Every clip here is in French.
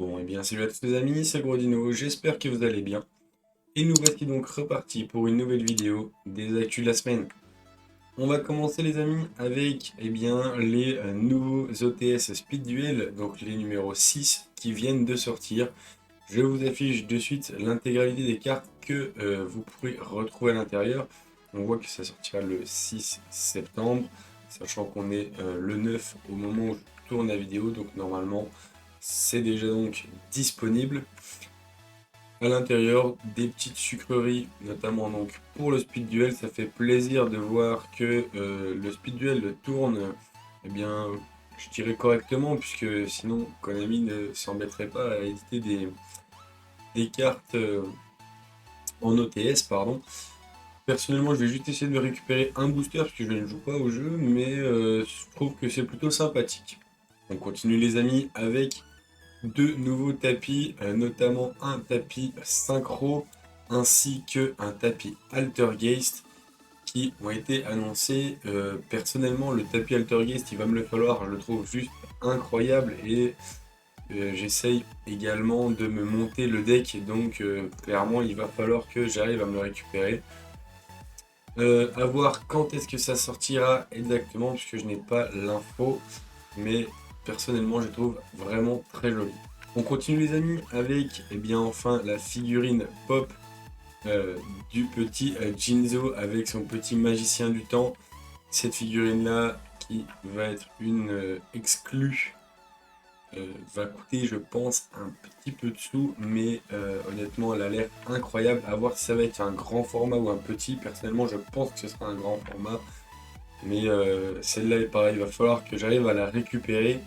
Bon, et bien salut à tous les amis, c'est Grodino, j'espère que vous allez bien. Et nous voici donc repartis pour une nouvelle vidéo des actus de la semaine. On va commencer les amis avec les nouveaux OTS Speed Duel, donc les numéros 6 qui viennent de sortir. Je vous affiche de suite l'intégralité des cartes que vous pourrez retrouver à l'intérieur. On voit que ça sortira le 6 septembre, sachant qu'on est le 9 au moment où je tourne la vidéo, donc normalement c'est déjà donc disponible. À l'intérieur, des petites sucreries, notamment donc pour le speed duel. Ça fait plaisir de voir que le speed duel tourne, je dirais correctement, puisque sinon Konami ne s'embêterait pas à éditer des cartes en OTS, pardon. Personnellement, je vais juste essayer de récupérer un booster parce que je ne joue pas au jeu, mais je trouve que c'est plutôt sympathique. On continue les amis avec deux nouveaux tapis, notamment un tapis synchro ainsi que un tapis Altergeist qui ont été annoncés. Personnellement, le tapis Altergeist, il va me le falloir, je le trouve juste incroyable et j'essaye également de me monter le deck, donc clairement il va falloir que j'arrive à me le récupérer. À voir quand est-ce que ça sortira exactement, puisque je n'ai pas l'info, mais personnellement je trouve vraiment très joli. On continue les amis avec enfin la figurine pop du petit Jinzo avec son petit magicien du temps. Cette figurine là qui va être une exclue va coûter je pense un petit peu de sous, mais honnêtement elle a l'air incroyable. À voir si ça va être un grand format ou un petit. Personnellement je pense que ce sera un grand format, mais celle-là est pareil, il va falloir que j'arrive à la récupérer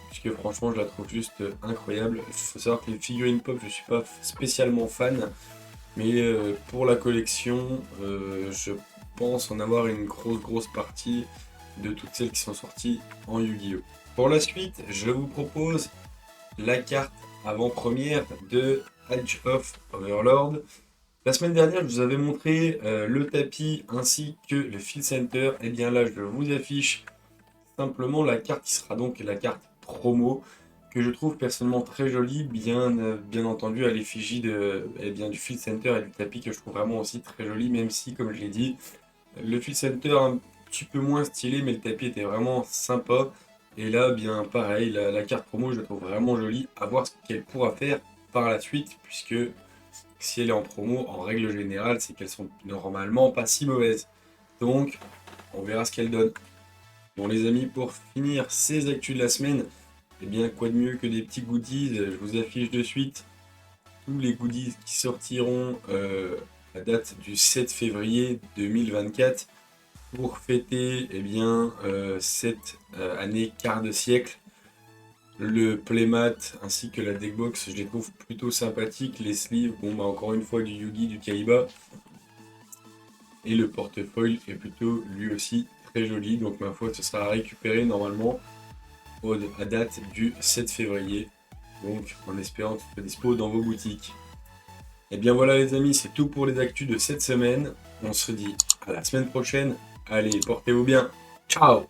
puisque franchement je la trouve juste incroyable. Il faut savoir que les figurines pop je suis pas spécialement fan, mais pour la collection je pense en avoir une grosse partie de toutes celles qui sont sorties en Yu-Gi-Oh! Pour la suite, je vous propose la carte avant-première de Edge of Overlord. La semaine dernière, je vous avais montré le tapis ainsi que le Field Center. Et bien là, je vous affiche simplement la carte qui sera donc la carte promo, que je trouve personnellement très jolie, bien entendu à l'effigie du Field Center et du tapis que je trouve vraiment aussi très joli, même si, comme je l'ai dit, le Field Center un petit peu moins stylé, mais le tapis était vraiment sympa. Et là, bien pareil, la carte promo, je la trouve vraiment jolie. À voir ce qu'elle pourra faire par la suite, puisque si elle est en promo, en règle générale, c'est qu'elles sont normalement pas si mauvaises. Donc, on verra ce qu'elle donne. Bon les amis, pour finir ces actus de la semaine, quoi de mieux que des petits goodies. Je vous affiche de suite tous les goodies qui sortiront à date du 7 février 2024 pour fêter cette année quart de siècle. Le playmat ainsi que la deckbox, je les trouve plutôt sympathiques. Les sleeves, encore une fois du Yugi, du Kaiba. Et le portefeuille est plutôt lui aussi très joli. Donc ma foi, ce sera à récupérer normalement à date du 7 février. Donc en espérant que ce soit dispo dans vos boutiques. Et bien voilà les amis, c'est tout pour les actus de cette semaine. On se dit à la semaine prochaine. Allez, portez-vous bien. Ciao!